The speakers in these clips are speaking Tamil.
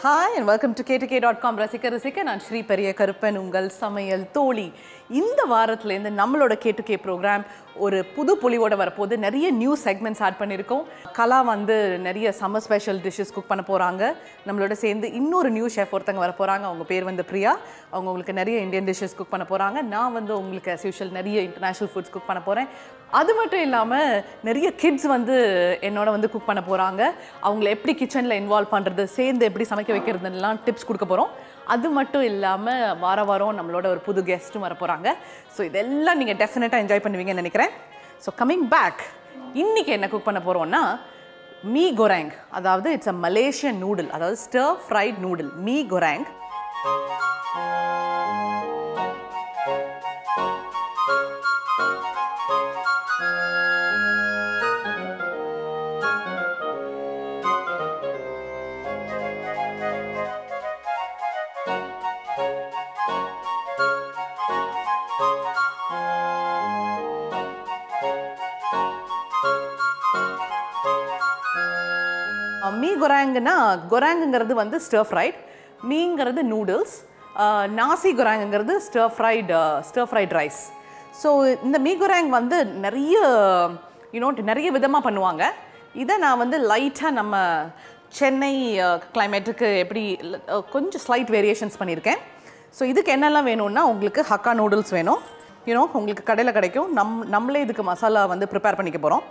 Hi and welcome to k2k.com ரசிக்க நான் ஸ்ரீ பெரிய கருப்பன் உங்கள் சமையல் தோழி. இந்த வாரத்துல இருந்து நம்மளோட k2k ப்ரோக்ராம் ஒரு புது பொலிவோட வரப்போகுது. நிறைய நியூ செக்மெண்ட்ஸ் ஆட் பண்ணியிருக்கோம். கலா வந்து நிறைய சம்மர் ஸ்பெஷல் டிஷ்ஷஸ் குக் பண்ண போகிறாங்க. நம்மளோட சேர்ந்து இன்னொரு நியூ ஷெஃப் ஒருத்தங்க வர போகிறாங்க. அவங்க பேர் வந்து பிரியா. அவங்க உங்களுக்கு நிறைய இந்தியன் டிஷ்ஷஸ் குக் பண்ண போகிறாங்க. நான் வந்து உங்களுக்கு as usual நிறைய இன்டர்நேஷ்னல் ஃபுட்ஸ் குக் பண்ண போகிறேன். அது மட்டும் இல்லாமல் நிறைய கிட்ஸ் வந்து என்னோட வந்து குக் பண்ண போகிறாங்க. அவங்கள எப்படி கிச்சனில் இன்வால்வ் பண்ணுறது, சேர்ந்து எப்படி சமைக்க வைக்கிறதுலாம் டிப்ஸ் கொடுக்க போகிறோம். அது மட்டும் இல்லாமல் வாரம் நம்மளோட ஒரு புது கெஸ்ட்டும் வர போகிறாங்க. ஸோ இதெல்லாம் நீங்கள் டெஃபினட்டாக என்ஜாய் பண்ணுவீங்கன்னு நினைக்கிறேன். ஸோ கம்மிங் பேக், இன்றைக்கி என்ன குக் பண்ண போகிறோம்னா மீ கொராங். அதாவது இட்ஸ் அ மலேசியன் நூடுல், அதாவது ஸ்டர் ஃப்ரைட் நூடுல் மீ கொராங். மீ கொராங்குன்னா, கொராங்குங்கிறது வந்து ஸ்டர் ஃப்ரைட், மீங்கிறது நூடுல்ஸ், நாசி கொராங்குங்கிறது ஸ்டர் ஃப்ரைட் ரைஸ். ஸோ இந்த மீ கொராங் வந்து நிறைய விதமாக பண்ணுவாங்க. இதை நான் வந்து லைட்டாக நம்ம சென்னை கிளைமேட்டுக்கு எப்படி கொஞ்சம் ஸ்லைட் வேரியேஷன்ஸ் பண்ணியிருக்கேன். ஸோ இதுக்கு என்னெல்லாம் வேணும்னா, உங்களுக்கு ஹக்கா நூடுல்ஸ் வேணும். உங்களுக்கு கடையில் கிடைக்கும். நம்மளே இதுக்கு மசாலா வந்து ப்ரிப்பேர் பண்ணிக்க போகிறோம்.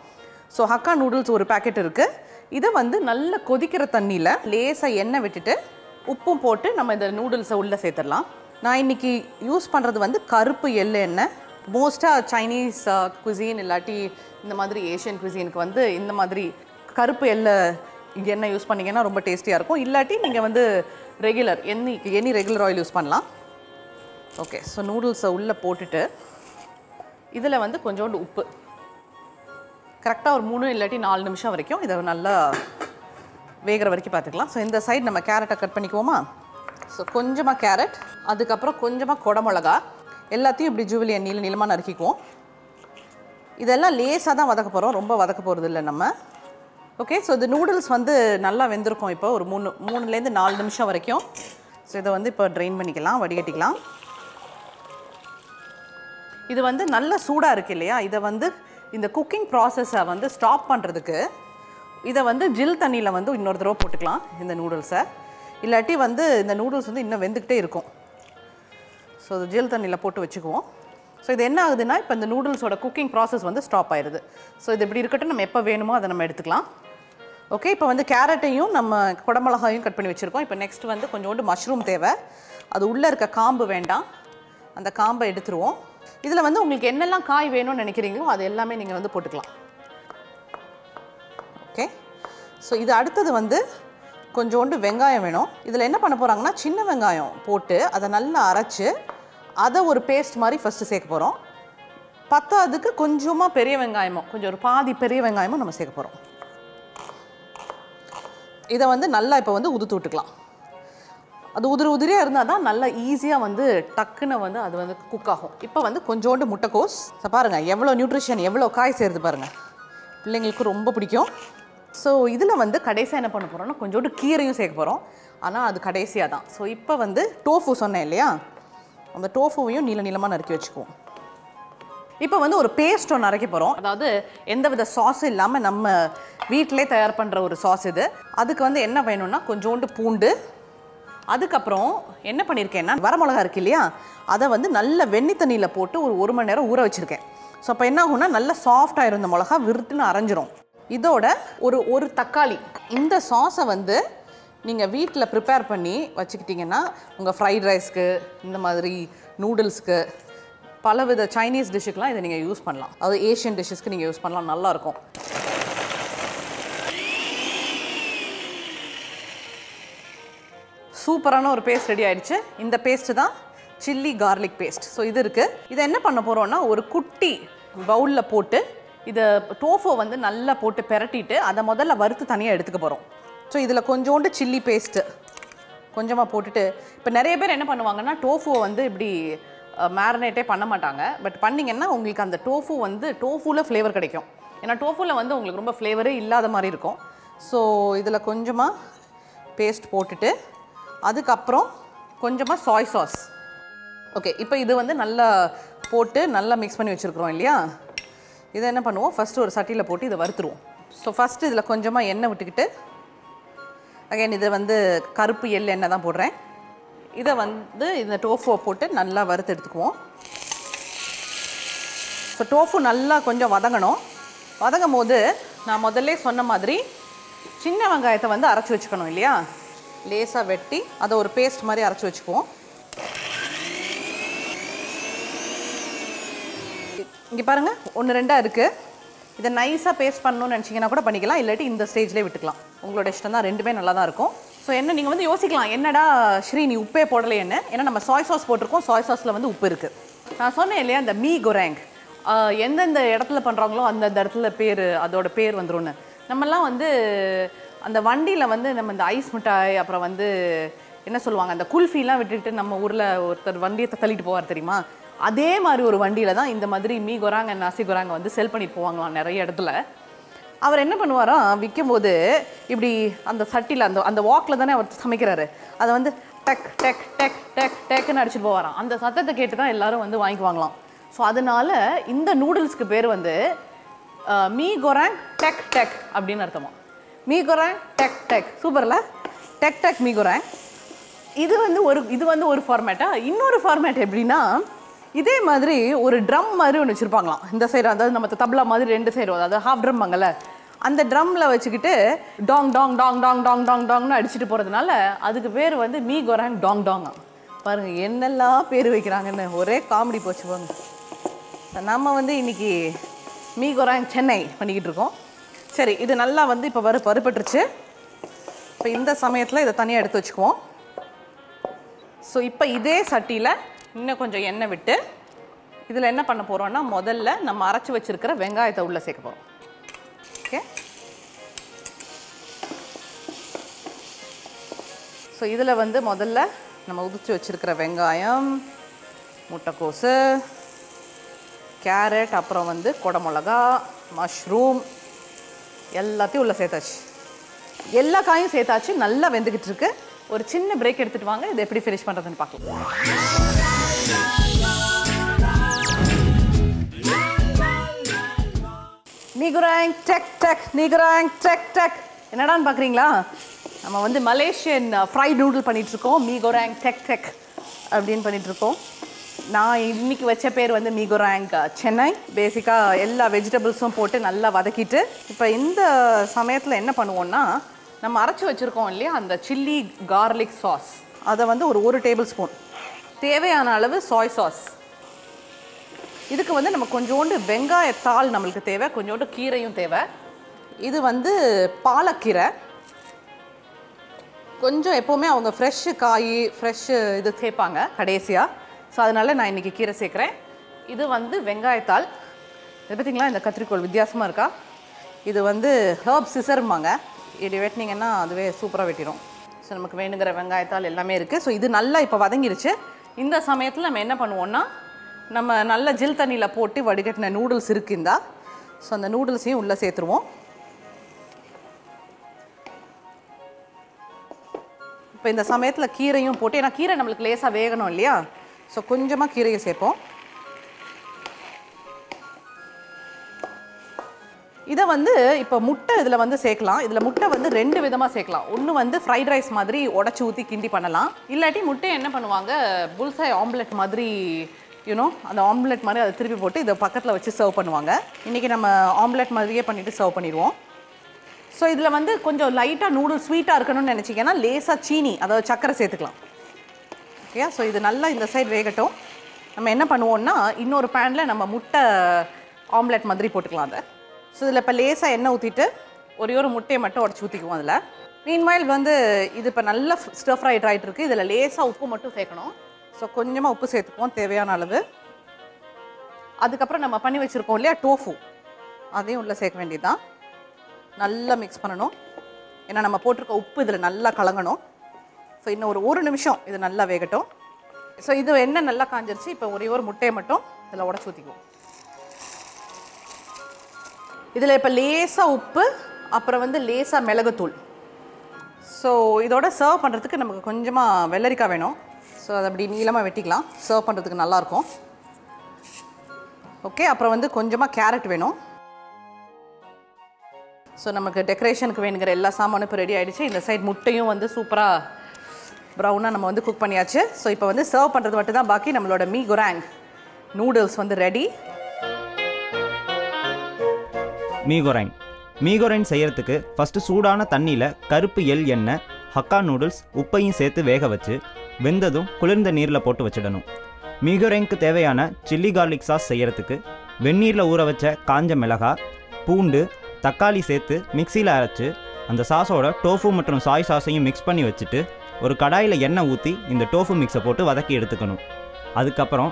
ஸோ ஹக்கா நூடுல்ஸ் ஒரு பேக்கெட் இருக்குது. இதை வந்து நல்ல கொதிக்கிற தண்ணியில் லேசாக எண்ணெய் விட்டுட்டு உப்பும் போட்டு நம்ம இந்த நூடுல்ஸை உள்ளே சேர்த்துடலாம். நான் இன்றைக்கி யூஸ் பண்ணுறது வந்து கருப்பு எள்ளு எண்ணெய். மோஸ்ட்டாக சைனீஸ் குசின் இல்லாட்டி இந்த மாதிரி ஏஷியன் குசினுக்கு வந்து இந்த மாதிரி கருப்பு எண்ணெய் யூஸ் பண்ணிங்கன்னா ரொம்ப டேஸ்டியாக இருக்கும். இல்லாட்டி நீங்கள் வந்து regular any regular oil use பண்ணலாம். ஓகே, ஸோ நூடுல்ஸை உள்ளே போட்டுட்டு இதில் வந்து கொஞ்சோண்டு உப்பு, கரெக்டாக ஒரு 3 இல்லாட்டி 4 நிமிஷம் வரைக்கும் இதை நல்லா வேகிற வரைக்கும் பார்த்துக்கலாம். ஸோ இந்த சைடு நம்ம கேரட்டை கட் பண்ணிக்குவோமா. ஸோ கொஞ்சமாக கேரட், அதுக்கப்புறம் கொஞ்சமாக குடமிளகா, எல்லாத்தையும் இப்படி ஜூவிலி நீளமாக நறுக்கிக்குவோம். இதெல்லாம் லேசாக தான் வதக்க போகிறோம், ரொம்ப வதக்க போகிறது இல்லை நம்ம. ஓகே, ஸோ இந்த நூடுல்ஸ் வந்து நல்லா வெந்திருக்கும். இப்போ ஒரு 3லேருந்து 4 நிமிஷம் வரைக்கும். ஸோ இதை வந்து இப்போ ட்ரெயின் பண்ணிக்கலாம், வடிகட்டிக்கலாம். இது வந்து நல்ல சூடாக இருக்குது இல்லையா, இதை வந்து இந்த குக்கிங் ப்ராசஸை வந்து ஸ்டாப் பண்ணுறதுக்கு இதை வந்து ஜில் தண்ணியில் வந்து இன்னொரு தடவை போட்டுக்கலாம் இந்த நூடுல்ஸை. இல்லாட்டி வந்து இந்த நூடுல்ஸ் வந்து இன்னும் வெந்துக்கிட்டே இருக்கும். ஸோ ஜில் தண்ணியில் போட்டு வச்சுக்குவோம். ஸோ இது என்ன ஆகுதுன்னா, இப்போ இந்த நூடுல்ஸோட குக்கிங் ப்ராசஸ் வந்து ஸ்டாப் ஆயிடுது. ஸோ இது இப்படி இருக்கட்டும், நம்ம எப்போ வேணுமோ அதை நம்ம எடுத்துக்கலாம். ஓகே, இப்போ வந்து கேரட்டையும் நம்ம குடமிளகாயும் கட் பண்ணி வச்சுருக்கோம். இப்போ நெக்ஸ்ட் வந்து கொஞ்சோண்டு மஷ்ரூம் தேவை. அது உள்ளே இருக்க காம்பு வேண்டாம், அந்த காம்பை எடுத்துருவோம். இதில் வந்து உங்களுக்கு என்னெல்லாம் காய் வேணும்னு நினைக்கிறீங்களோ அது எல்லாமே நீங்கள் வந்து போட்டுக்கலாம். ஓகே, ஸோ இது அடுத்தது வந்து கொஞ்சோண்டு வெங்காயம் வேணும். இதில் என்ன பண்ண போகிறாங்கன்னா, சின்ன வெங்காயம் போட்டு அதை நல்லா அரைச்சி அதை ஒரு பேஸ்ட் மாதிரி ஃபஸ்ட்டு சேர்க்க போகிறோம். பத்தாவதுக்கு கொஞ்சமாக பெரிய வெங்காயமும், கொஞ்சம் ஒரு பாதி பெரிய வெங்காயமும் நம்ம சேர்க்க போகிறோம். இதை வந்து நல்லா இப்போ வந்து உதுத்து விட்டுக்கலாம். அது உதிரியாக இருந்தால் தான் நல்லா ஈஸியாக வந்து டக்குன்னு வந்து அது வந்து குக் ஆகும். இப்போ வந்து கொஞ்சோண்டு முட்டைக்கோஸ். பாருங்கள் எவ்வளோ நியூட்ரிஷன், எவ்வளோ காய் சேருது பாருங்கள், பிள்ளைங்களுக்கு ரொம்ப பிடிக்கும். ஸோ இதில் வந்து கடைசியாக என்ன பண்ண போகிறோம்னா, கொஞ்சோண்டு கீரையும் சேர்க்க போகிறோம். ஆனால் அது கடைசியாக தான். ஸோ இப்போ வந்து டோஃபு சொன்னேன் இல்லையா, அந்த டோஃபுவையும் நீளமாக நறுக்கி வச்சுக்குவோம். இப்போ வந்து ஒரு பேஸ்ட் ஒன்று அரைக்க போகிறோம். அதாவது எந்த வித சாஸும் இல்லாமல் நம்ம வீட்டிலே தயார் பண்ணுற ஒரு சாஸ் இது. அதுக்கு வந்து என்ன வேணும்னா, கொஞ்சோண்டு பூண்டு, அதுக்கப்புறம் என்ன பண்ணியிருக்கேன்னா, வரமிளகா இருக்குது இல்லையா, அதை வந்து நல்ல வெண்ணி தண்ணியில் போட்டு ஒரு 1 மணி நேரம் ஊற வச்சுருக்கேன். ஸோ அப்போ என்ன ஆகும்னா, நல்லா சாஃப்டாக இருந்த மிளகா விருட்டுன்னு அரைஞ்சிரும். இதோட ஒரு தக்காளி. இந்த சாஸை வந்து நீங்கள் வீட்டில் ப்ரிப்பேர் பண்ணி வச்சுக்கிட்டிங்கன்னா, உங்கள் ஃப்ரைட் ரைஸ்க்கு, இந்த மாதிரி நூடுல்ஸ்க்கு, பலவித சைனீஸ் டிஷ்ஷுக்கெலாம் இதை நீங்கள் யூஸ் பண்ணலாம். அது ஏஷியன் டிஷ்ஷஸ்க்கு நீங்கள் யூஸ் பண்ணலாம், நல்லாயிருக்கும். சூப்பரான ஒரு பேஸ்ட் ரெடி ஆயிடுச்சு. இந்த பேஸ்ட்டு தான் சில்லி கார்லிக் பேஸ்ட். ஸோ இது இருக்குது. இதை என்ன பண்ண போகிறோன்னா, ஒரு குட்டி பவுலில் போட்டு இதை டோஃபோ வந்து நல்லா போட்டு பெரட்டிட்டு அதை முதல்ல வறுத்து தனியாக எடுத்துக்க போகிறோம். ஸோ இதில் கொஞ்சோண்டு சில்லி பேஸ்ட்டு கொஞ்சமாக போட்டுட்டு, இப்போ நிறைய பேர் என்ன பண்ணுவாங்கன்னா, டோஃபுவை வந்து இப்படி மேரினேட்டே பண்ண மாட்டாங்க. பட் பண்ணிங்கன்னா உங்களுக்கு அந்த டோஃபுவில் ஃப்ளேவர் கிடைக்கும். ஏன்னா டோஃபுவில் வந்து உங்களுக்கு ரொம்ப ஃப்ளேவரே இல்லாத மாதிரி இருக்கும். ஸோ இதில் கொஞ்சமாக பேஸ்ட் போட்டுட்டு அதுக்கப்புறம் கொஞ்சமாக சாய் சாஸ். ஓகே, இப்போ இது வந்து நல்லா போட்டு நல்லா மிக்ஸ் பண்ணி வச்சுருக்குறோம் இல்லையா? இதை என்ன பண்ணுவோம், ஃபஸ்ட்டு ஒரு சட்டியில் போட்டு இதை வறுத்துருவோம். ஸோ ஃபஸ்ட்டு இதில் கொஞ்சமாக எண்ணெய் விட்டுக்கிட்டு, அகைன் இதை வந்து கருப்பு எள் எண்ணெய் தான் போடுறேன். இதை வந்து இந்த டோஃபுவை போட்டு நல்லா வறுத்து எடுத்துக்குவோம். ஸோ டோஃபு நல்லா கொஞ்சம் வதங்கணும். வதங்கும் போது நான் முதல்ல சொன்ன மாதிரி சின்ன வெங்காயத்தை வந்து அரைச்சி வச்சுக்கணும் இல்லையா? லேசாக வெட்டி அதை ஒரு பேஸ்ட் மாதிரி அரைச்சி வச்சுக்குவோம். இங்கே பாருங்கள், 1-2 இருக்குது. இதை நைஸாக பேஸ்ட் பண்ணணும்னு நினச்சிங்கன்னா கூட பண்ணிக்கலாம், இல்லாட்டி இந்த ஸ்டேஜ்லேயே விட்டுக்கலாம். உங்களோட இஷ்டம் தான், ரெண்டுமே நல்லா தான் இருக்கும். ஸோ என்ன நீங்கள் வந்து யோசிக்கலாம், என்னடா ஸ்ரீ நீ உப்பே போடலையேன்னு. ஏன்னா நம்ம சாய் சாஸ் போட்டிருக்கோம், சாய் சாஸில் வந்து உப்பு இருக்குது. நான் சொன்னேன் இல்லையா, இந்த மீ கொராங் எந்தெந்த இடத்துல பண்ணுறாங்களோ அந்தந்த இடத்துல பேர், அதோட பேர் வந்துடும்னு. நம்மலாம் வந்து அந்த வண்டியில் வந்து நம்ம இந்த ஐஸ் மிட்டாய், அப்புறம் வந்து என்ன சொல்லுவாங்க, அந்த குல்ஃபிலாம் விட்டுட்டு நம்ம ஊரில் ஒருத்தர் வண்டியை தள்ளிட்டு போவார் தெரியுமா? அதே மாதிரி ஒரு வண்டியில் தான் இந்த மாதிரி மீ கொராங்க நாசி கொராங்க வந்து செல் பண்ணிட்டு போவாங்களாம் நிறைய இடத்துல. அவர் என்ன பண்ணுவாராம், விற்கும் போது இப்படி அந்த சட்டியில் அந்த வாக்கில் தானே அவர் சமைக்கிறாரு, அதை வந்து டக் டக் டக் டக் டக்குன்னு அடிச்சுட்டு போவாராம். அந்த சத்தத்தை கேட்டு தான் எல்லாரும் வந்து வாங்கிக்குவாங்களாம். ஸோ அதனால இந்த நூடுல்ஸ்க்கு பேர் வந்து மீ கொராங் டக் டக் அப்படின்னு அர்த்தமா. மீ கொராங் டக் டக், சூப்பர்ல, டக் டக் மீ கொராங். இது வந்து ஒரு ஃபார்மேட்டா. இன்னொரு ஃபார்மேட் எப்படின்னா, இதே மாதிரி ஒரு ட்ரம் மாதிரி ஒன்று வச்சுருப்பாங்களாம் இந்த சைடு, அதாவது நம்ம தப்லா மாதிரி 2 சைடும், அதாவது ஹாஃப் ட்ரம் வாங்கல, அந்த ட்ரம்மில் வச்சுக்கிட்டு டாங் டாங் டாங் டாங் டாங் டாங் டாங்னு அடிச்சுட்டு போகிறதுனால அதுக்கு பேர் வந்து மீ கொராங் டாங் டாங்கா. பாருங்கள் என்னெல்லாம் பேர் வைக்கிறாங்கன்னு, ஒரே காமெடி போச்சு பாருங்க. நம்ம வந்து இன்றைக்கி மீ கொராங் சென்னை பண்ணிக்கிட்டு இருக்கோம். சரி, இது நல்லா வந்து இப்போ வறுபட்டுருச்சு. இப்போ இந்த சமயத்தில் இதை தனியாக எடுத்து வச்சுக்குவோம். ஸோ இப்போ இதே சட்டியில் இன்னும் கொஞ்சம் எண்ணெய் விட்டு இதில் என்ன பண்ண போகிறோன்னா, முதல்ல நம்ம அரைச்சி வச்சுருக்கிற வெங்காயத்தை உள்ளே சேர்க்க போகிறோம். ஓகே, ஸோ இதில் வந்து முதல்ல நம்ம உதிச்சு வச்சுருக்கிற வெங்காயம், முட்டைக்கோசு, கேரட், அப்புறம் வந்து குடமிளகா, மஷ்ரூம் எல்லாத்தையும் உள்ளே சேர்த்தாச்சு. எல்லா காயும் சேர்த்தாச்சு, நல்லா வெந்துக்கிட்டு இருக்கு. ஒரு சின்ன பிரேக் எடுத்துகிட்டு வாங்க, இதை எப்படி ஃபினிஷ் பண்ணுறதுன்னு பார்க்கலாம். மீ கொராங் டக் டக், மீ கொராங் டக் டக். என்னடான்னு பார்க்குறீங்களா? நம்ம வந்து மலேசியன் ஃப்ரைட் நூடுல் பண்ணிகிட்ருக்கோம், மீ கொராங் டக் டக் அப்படின்னு பண்ணிகிட்ருக்கோம். நான் இன்றைக்கி வச்ச பேர் வந்து மீ கொராங் சென்னை. பேசிக்காக எல்லா வெஜிடபிள்ஸும் போட்டு நல்லா வதக்கிட்டு, இப்போ இந்த சமயத்தில் என்ன பண்ணுவோன்னா, நம்ம அரைச்சி வச்சுருக்கோம் இல்லையா அந்த சில்லி கார்லிக் சாஸ், அதை வந்து ஒரு டேபிள் ஸ்பூன், தேவையான அளவு சாய் சாஸ். இதுக்கு வந்து நம்ம கொஞ்சோண்டு வெங்காயத்தாள் நம்மளுக்கு தேவை, கொஞ்சோண்டு கீரையும் தேவை. இது வந்து பாலக்கீரை. கொஞ்சம் எப்போவுமே அவங்க ஃப்ரெஷ்ஷு காய், ஃப்ரெஷ்ஷு இது சேர்ப்பாங்க கடைசியாக. ஸோ அதனால் நான் இன்றைக்கி கீரை சேர்க்குறேன். இது வந்து வெங்காயத்தாள். இது பார்த்திங்களா, இந்த கத்திரிக்கோள் வித்தியாசமாக இருக்கா? இது வந்து ஹர்ப் சிசர்மாங்க. இப்படி வெட்டினீங்கன்னா அதுவே சூப்பராக வெட்டிடும். ஸோ நமக்கு வேணுங்கிற வெங்காயத்தாள் எல்லாமே இருக்குது. ஸோ இது நல்லா இப்போ வதங்கிருச்சு. இந்த சமயத்தில் நம்ம என்ன பண்ணுவோன்னா, நம்ம நல்ல ஜில் தண்ணியில் போட்டு வடிகட்டின நூடுல்ஸ் இருக்குந்தா, ஸோ அந்த நூடுல்ஸையும் உள்ளே சேர்த்துருவோம். இப்போ இந்த சமயத்தில் கீரையும் போட்டு, ஏன்னா கீரை நம்மளுக்கு லேசாக வேகணும் இல்லையா, ஸோ கொஞ்சமாக கீரையை சேர்ப்போம். இதை வந்து இப்போ முட்டை இதில் வந்து சேர்க்கலாம். இதில் முட்டை வந்து 2 விதமாக சேர்க்கலாம். ஒன்று வந்து ஃப்ரைட் ரைஸ் மாதிரி உடச்சி ஊற்றி கிண்டி பண்ணலாம். இல்லாட்டி முட்டையை என்ன பண்ணுவாங்க, புல்சாய் ஆம்லெட் மாதிரி, அந்த ஆம்லெட் மாதிரி அதை திருப்பி போட்டு இதை பக்கத்தில் வச்சு சர்வ் பண்ணுவாங்க. இன்றைக்கி நம்ம ஆம்லெட் மாதிரியே பண்ணிவிட்டு சர்வ் பண்ணிடுவோம். ஸோ இதில் வந்து கொஞ்சம் லைட்டாக நூடுல்ஸ் ஸ்வீட்டாக இருக்கணும்னு நினச்சிங்கன்னா லேசாக சீனி, அதாவது சர்க்கரை சேர்த்துக்கலாம். ஓகே, ஸோ இது நல்லா இந்த சைடு வேகட்டும். நம்ம என்ன பண்ணுவோம்னா, இன்னொரு பேனில் நம்ம முட்டை ஆம்லெட் மாதிரி போட்டுக்கலாம் அதை. ஸோ இதில் இப்போ லேசாக எண்ணெய் ஊற்றிட்டு ஒரு முட்டையை மட்டும் உடச்சி ஊற்றிக்குவோம் அதில். மீன்வாயில் வந்து இது இப்போ நல்லா ஸ்டர் ஃப்ரைட் ஆகிட்டு இருக்குது. இதில் லேசாக உப்பு மட்டும் சேர்க்கணும். ஸோ கொஞ்சமாக உப்பு சேர்த்துக்குவோம் தேவையான அளவு. அதுக்கப்புறம் நம்ம பண்ணி வச்சுருக்கோம் இல்லையா டோஃபு, அதையும் உள்ளே சேர்க்க வேண்டியது தான். நல்லா மிக்ஸ் பண்ணணும். ஏன்னா நம்ம போட்டிருக்க உப்பு இதில் நல்லா கலங்கணும். ஸோ இன்னும் ஒரு நிமிஷம் இது நல்லா வேகட்டும். ஸோ இது எண்ணெய் நல்லா காஞ்சிருச்சு. இப்போ ஒரு முட்டையை மட்டும் இதில் உடச்சி ஊற்றிக்குவோம். இதில் இப்போ லேசாக உப்பு, அப்புறம் வந்து லேசாக மிளகுத்தூள். ஸோ இதோட சர்வ் பண்ணுறதுக்கு நமக்கு கொஞ்சமாக வெள்ளரிக்காய் வேணும். ஸோ அதை அப்படி நீளமாக வெட்டிக்கலாம், சர்வ் பண்ணுறதுக்கு நல்லாயிருக்கும். ஓகே, அப்புறம் வந்து கொஞ்சமாக கேரட் வேணும். ஸோ நமக்கு டெக்கரேஷனுக்கு வேணுங்கிற எல்லா சாமானும் இப்போ ரெடி ஆகிடுச்சு. இந்த சைட் முட்டையும் வந்து சூப்பராக ப்ரௌனாக நம்ம வந்து குக் பண்ணியாச்சு. ஸோ இப்போ வந்து சர்வ் பண்ணுறது மட்டும் தான் பாக்கி. நம்மளோட மீ குராங் நூடுல்ஸ் வந்து ரெடி. மீ குராங் செய்யறதுக்கு ஃபஸ்ட்டு சூடான தண்ணியில் கருப்பு எள் எண்ணெய், ஹக்கா நூடுல்ஸ், உப்பையும் சேர்த்து வேக வச்சு வெந்ததும் குளிர்ந்த நீரில் போட்டு வச்சிடணும். மீ குராங்க்கு தேவையான சில்லி கார்லிக் சாஸ் செய்யறதுக்கு வெந்நீரில் ஊற வச்ச காஞ்ச மிளகாய், பூண்டு, தக்காளி சேர்த்து மிக்சியில் அரைச்சி அந்த சாஸோட டோஃபு மற்றும் சாய் சாஸையும் மிக்ஸ் பண்ணி வச்சுட்டு ஒரு கடாயில் எண்ணெய் ஊற்றி இந்த டோஃபு மிக்ஸை போட்டு வதக்கி எடுத்துக்கணும். அதுக்கப்புறம்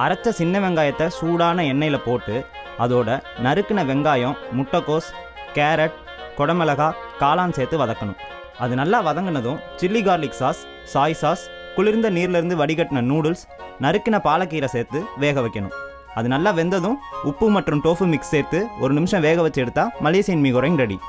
அரைச்ச சின்ன வெங்காயத்தை சூடான எண்ணெயில் போட்டு அதோட நறுக்கின வெங்காயம், முட்டைக்கோஸ், கேரட், குடமிளகாய், காளான் சேர்த்து வதக்கணும். அது நல்லா வதங்கினதும் chilli garlic sauce, Sai sauce, குளிர்ந்த நீர்லேருந்து வடிகட்டின நூடுல்ஸ், நறுக்கின பாலக்கீரை சேர்த்து வேக வைக்கணும். அது நல்லா வெந்ததும் உப்பு மற்றும் டோஃபு மிக்ஸ் சேர்த்து ஒரு நிமிஷம் வேக வச்சு எடுத்தால் Malaysian me Gurung ready.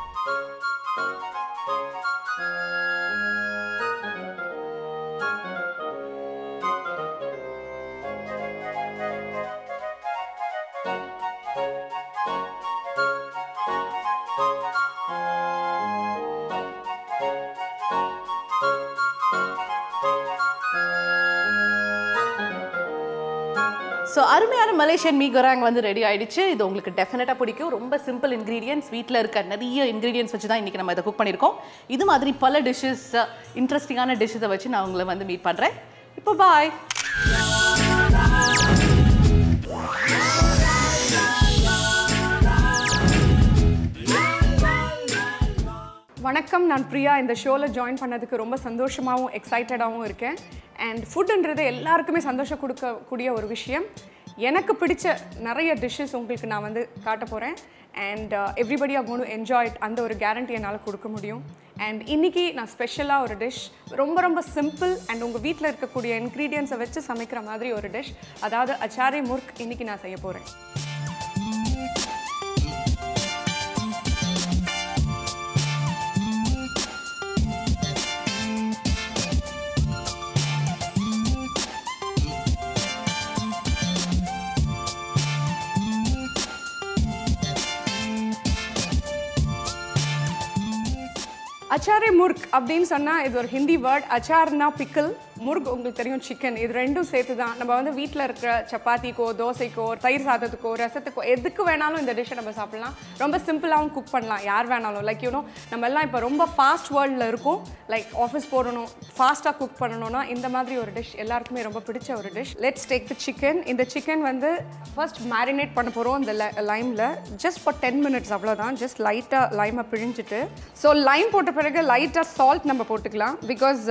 So அருமையான மலேசியன் மீ குராங் வந்து ரெடி ஆகிடுச்சு. இது உங்களுக்கு டெஃபினட்டாக பிடிக்கும். ரொம்ப சிம்பிள் இன்க்ரீடியன்ஸ், வீட்டில் இருக்க நிறைய இன்க்ரீடியன்ஸ் வச்சு தான் இன்றைக்கி நம்ம இதை குக் பண்ணியிருக்கோம். இது மாதிரி பல டிஷ்ஷஸ், இன்ட்ரெஸ்டிங்கான டிஷ்ஷஸை வச்சு நான் உங்களை வந்து மீட் பண்ணுறேன். இப்போ பாய். வணக்கம், நான் பிரியா. இந்த ஷோவில் ஜாயின் பண்ணதுக்கு ரொம்ப சந்தோஷமாகவும் எக்ஸைட்டடாகவும் இருக்கேன். அண்ட் ஃபுட்டுன்றது எல்லாருக்குமே சந்தோஷம் கொடுக்கக்கூடிய ஒரு விஷயம். எனக்கு பிடிச்ச நிறைய டிஷ்ஷஸ் உங்களுக்கு நான் வந்து காட்ட போகிறேன். And everybody are going to enjoy it. அந்த ஒரு கேரண்டி என்னால் கொடுக்க முடியும். அண்ட் இன்றைக்கி நான் ஸ்பெஷலாக ஒரு டிஷ், ரொம்ப சிம்பிள் அண்ட் உங்கள் வீட்டில் இருக்கக்கூடிய இன்க்ரீடியன்ஸை வச்சு சமைக்கிற மாதிரி ஒரு டிஷ், அதாவது அச்சாரே முர்க் இன்றைக்கி நான் செய்ய போகிறேன். அச்சாரே முர்க் அப்படின்னு சொன்னால் இது ஒரு ஹிந்தி வேர்ட். அச்சார்னா பிக்கிள், முர்க் உங்களுக்கு தெரியும் சிக்கன். இது ரெண்டும் சேர்த்து தான் நம்ம வந்து வீட்டில் இருக்கிற சப்பாத்திக்கோ, தோசைக்கோ, தயிர் சாதத்துக்கோ, ரசத்துக்கோ எதுக்கு வேணாலும் இந்த டிஷ்ஷை நம்ம சாப்பிட்லாம். ரொம்ப சிம்பிளாகவும் குக் பண்ணலாம் யார் வேணாலும். லைக் யூனோ நம்ம எல்லாம் இப்போ ரொம்ப ஃபாஸ்ட் வேர்ல்டில் இருக்கும். லைக் ஆஃபீஸ் போடணும், ஃபாஸ்ட்டாக குக் பண்ணணும்னா இந்த மாதிரி ஒரு டிஷ் எல்லாருக்குமே ரொம்ப பிடிச்ச ஒரு dish. Let's take the chicken. இந்த சிக்கன் வந்து ஃபர்ஸ்ட் மேரினேட் பண்ண போகிறோம் இந்த லைமில். ஜஸ்ட் ஃபார் 10 minutes அவ்வளோதான். ஜஸ்ட் லைட்டாக லைமை பிழிஞ்சிட்டு, ஸோ லைம் போட்ட பிறகு லைட்டாக சால்ட் நம்ம போட்டுக்கலாம். பிகாஸ்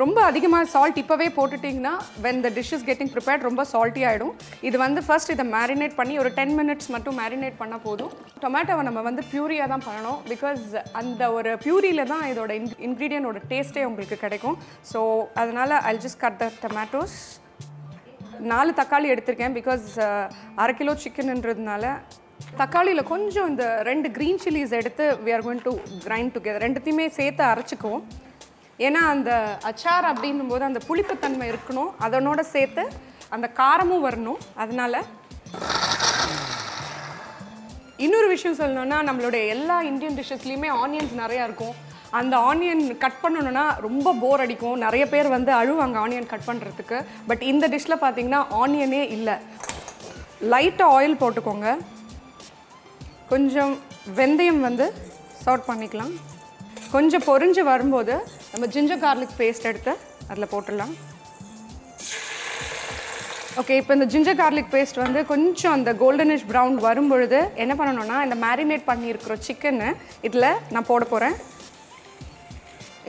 ரொம்ப அதிகமாக சால்ட் இப்போவே போட்டுட்டிங்கன்னா when the dish is getting prepared ரொம்ப சால்ட்டி ஆகிடும். இது வந்து ஃபர்ஸ்ட் இதை மேரினேட் பண்ணி ஒரு 10 minutes மட்டும் மேரினேட் பண்ணால் போதும். டொமேட்டோவை நம்ம வந்து பியூரியாக தான் பண்ணணும். பிகாஸ் அந்த ஒரு பியூரியில் தான் இதோட இன்க்ரீடியன்டோட டேஸ்ட்டே உங்களுக்கு கிடைக்கும். ஸோ அதனால் I'll just cut the tomatoes. 4 தக்காளி எடுத்திருக்கேன். பிகாஸ் 1/2 கிலோ சிக்கன்ன்றதுனால தக்காளியில் கொஞ்சம் இந்த 2 க்ரீன் சில்லிஸ் எடுத்து we are going to grind together. ரெண்டுத்தையுமே சேர்த்து அரைச்சிக்குவோம். ஏன்னா அந்த அச்சார் அப்படின்னும் போது அந்த புளிப்புத்தன்மை இருக்கணும், அதனோட சேர்த்து அந்த காரமும் வரணும். அதனால் இன்னொரு விஷயம் சொல்லணும்னா, நம்மளுடைய எல்லா இந்தியன் டிஷ்ஷஸ்லேயுமே ஆனியன்ஸ் நிறையா இருக்கும். அந்த ஆனியன் கட் பண்ணணுன்னா ரொம்ப போர் அடிக்கும். நிறைய பேர் வந்து அழுவாங்க ஆனியன் கட் பண்ணுறதுக்கு. பட் இந்த டிஷ்ஷில் பார்த்தீங்கன்னா ஆனியனே இல்லை. லைட்டாக ஆயில் போட்டுக்கோங்க. கொஞ்சம் வெந்தயம் வந்து சாட் பண்ணிக்கலாம். கொஞ்சம் பொரிஞ்சு வரும்போது நம்ம ஜிஞ்சர் கார்லிக் பேஸ்ட் எடுத்து அதில் போட்டுடலாம். ஓகே, இப்போ இந்த ஜிஞ்சர் கார்லிக் பேஸ்ட் வந்து கொஞ்சம் அந்த கோல்டனிஷ் ப்ரௌன் வரும்பொழுது என்ன பண்ணணும்னா, இந்த மேரினேட் பண்ணியிருக்கிற சிக்கனை இதில் நான் போட போகிறேன்.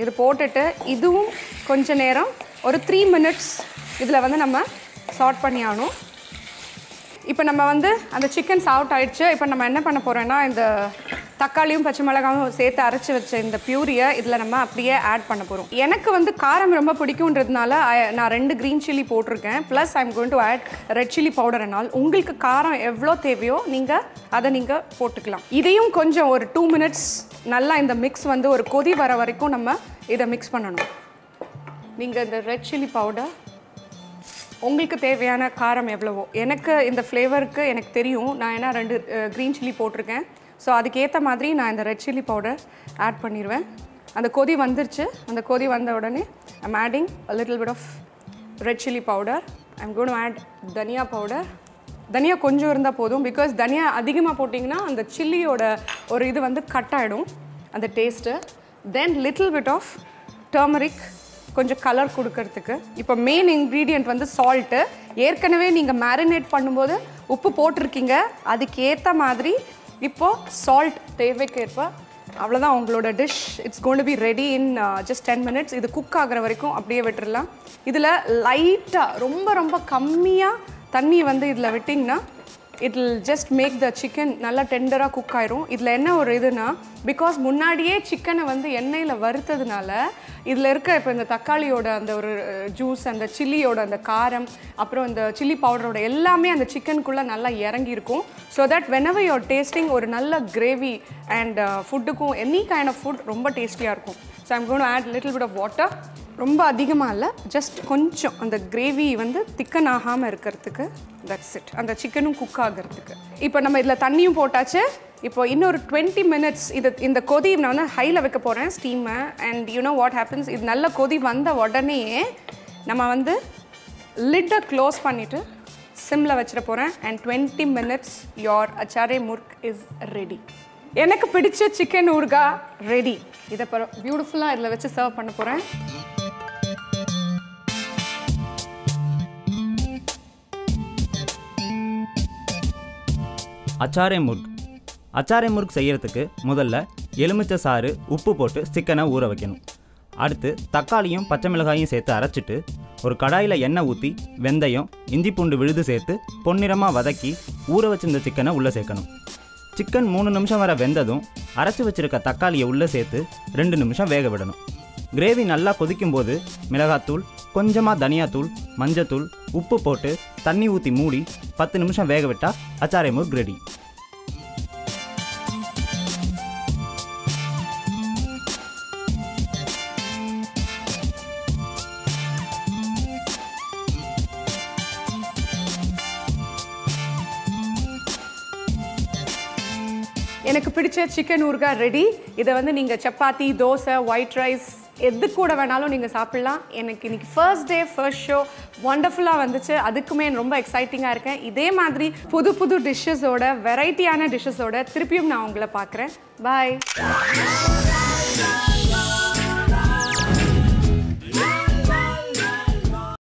இது போட்டுட்டு இதுவும் கொஞ்சம் நேரம் ஒரு 3 minutes இதில் வந்து நம்ம சாட் பண்ணி ஆகணும். இப்போ நம்ம வந்து அந்த சிக்கன் சாட் ஆகிடுச்சு. இப்போ நம்ம என்ன பண்ண போகிறோன்னா, இந்த தக்காளியும் பச்சை மிளகாயும் சேர்த்து அரைச்சி வச்ச இந்த பியூரியை இதில் நம்ம அப்படியே ஆட் பண்ண போகிறோம். எனக்கு வந்து காரம் ரொம்ப பிடிக்குன்றதுனால நான் 2 க்ரீன் சில்லி போட்டிருக்கேன். Plus I am going to add red chilli powder. என்னால் உங்களுக்கு காரம் எவ்வளோ தேவையோ அதை நீங்கள் போட்டுக்கலாம். இதையும் கொஞ்சம் ஒரு 2 மினிட்ஸ் நல்லா இந்த மிக்ஸ் வந்து ஒரு கொதி வர வரைக்கும் நம்ம இதை மிக்ஸ் பண்ணணும். நீங்கள் இந்த ரெட் சில்லி பவுடர் உங்களுக்கு தேவையான காரம் எவ்வளவோ, எனக்கு இந்த ஃப்ளேவருக்கு எனக்கு தெரியும், நான் ஏன்னா 2 க்ரீன் சில்லி போட்டிருக்கேன். ஸோ அதுக்கேற்ற மாதிரி நான் இந்த ரெட் சில்லி பவுடர் ஆட் பண்ணிடுவேன். அந்த கொதி வந்துருச்சு. அந்த கொதி வந்த உடனே I'm adding a little bit of red chilli powder. I'm going to add தனியா பவுடர். தனியா கொஞ்சம் இருந்தால் போதும். பிகாஸ் தனியா அதிகமாக போட்டிங்கன்னா அந்த சில்லியோட ஒரு இது வந்து கட் ஆகிடும் அந்த taste. Then little bit of turmeric, கொஞ்சம் கலர் கொடுக்கறதுக்கு. இப்போ மெயின் இன்க்ரீடியண்ட் வந்து சால்ட்டு. ஏற்கனவே நீங்கள் மேரினேட் பண்ணும்போது உப்பு போட்டிருக்கீங்க, அதுக்கேற்ற மாதிரி இப்போது சால்ட் தேவைக்கேற்ப. அவ்வளோதான் உங்களோட dish. It's going to be ready in just 10 minutes. இது குக் ஆகிற வரைக்கும் அப்படியே விட்டுடலாம். இதில் லைட்டாக ரொம்ப ரொம்ப கம்மியாக தண்ணி வந்து இதில் விட்டிங்கன்னா it will just make the chicken நல்லா டெண்டராக குக் ஆயிரும். இதில் என்ன ஒரு இதுனா, பிகாஸ் முன்னாடியே சிக்கனை வந்து எண்ணெயில் வறுத்ததுனால இதில் இருக்க இப்போ இந்த தக்காளியோட அந்த ஒரு ஜூஸ், அந்த சில்லியோட அந்த காரம், அப்புறம் இந்த சில்லி பவுடரோட எல்லாமே அந்த சிக்கனுக்குள்ளே நல்லா இறங்கியிருக்கும். So that whenever you're tasting ஒரு நல்ல கிரேவி அண்ட் ஃபுட்டுக்கும் எனி கைண்ட் ஆஃப் ஃபுட் ரொம்ப டேஸ்டியாக இருக்கும். So I'm going to add little bit of water. ரொம்ப அதிகமாக இல்லை, ஜஸ்ட் கொஞ்சம் அந்த கிரேவி வந்து திக்கன் ஆகாமல் இருக்கிறதுக்கு. That's it. அந்த சிக்கனும் குக் ஆகிறதுக்கு. இப்போ நம்ம இதில் தண்ணியும் போட்டாச்சு. இப்போ இன்னொரு 20 மினிட்ஸ் இந்த கொதி நான் வந்து ஹையில் வைக்க போகிறேன் ஸ்டீமை. அண்ட் யூனோ வாட் ஹேப்பன்ஸ், இது நல்ல கொதி வந்த உடனே நம்ம வந்து லிட்டை க்ளோஸ் பண்ணிவிட்டு சிம்மில் வச்சிட போகிறேன். And 20 minutes your achari murg is ready. எனக்கு பிடிச்ச சிக்கன் ஊர்கா ரெடி. இதை பியூட்டிஃபுல்லாக இதில் வச்சு சர்வ் பண்ண போகிறேன். அச்சாரே முர்க் செய்கிறதுக்கு முதல்ல எலுமிச்சை சாறு, உப்பு போட்டு சிக்கனை ஊற வைக்கணும். அடுத்து தக்காளியும் பச்சை மிளகாயும் சேர்த்து அரைச்சிட்டு ஒரு கடாயில் எண்ணெய் ஊற்றி வெந்தயம், இஞ்சி பூண்டு விழுது சேர்த்து பொன்னிறமாக வதக்கி ஊற வச்சிருந்த சிக்கனை உள்ளே சேர்க்கணும். சிக்கன் 3 நிமிஷம் வரை வெந்ததும் அரைச்சி வச்சுருக்க தக்காளியை உள்ளே சேர்த்து 2 நிமிஷம் வேக விடணும். கிரேவி நல்லா கொதிக்கும்போது மிளகாத்தூள், கொஞ்சமாக தனியாத்தூள், மஞ்சத்தூள், உப்பு போட்டு தண்ணி ஊற்றி மூடி 10 நிமிஷம் வேக விட்டால் அச்சாரே முர்க் ரெடி. எனக்கு பிடிச்ச சிக்கன் ஊர்கா ரெடி. இதை வந்து நீங்கள் சப்பாத்தி, தோசை, ஒயிட் ரைஸ் எது கூட வேணாலும் நீங்கள் சாப்பிட்லாம். எனக்கு இன்னைக்கு ஃபர்ஸ்ட் டே ஃபர்ஸ்ட் ஷோ வண்டர்ஃபுல்லாக வந்துச்சு. அதுக்குமே ரொம்ப எக்ஸைட்டிங்காக இருக்கேன். இதே மாதிரி புது புது டிஷ்ஷஸோட, வெரைட்டியான டிஷ்ஷஸோட திருப்பியும் நான் உங்களை பார்க்குறேன். பாய்.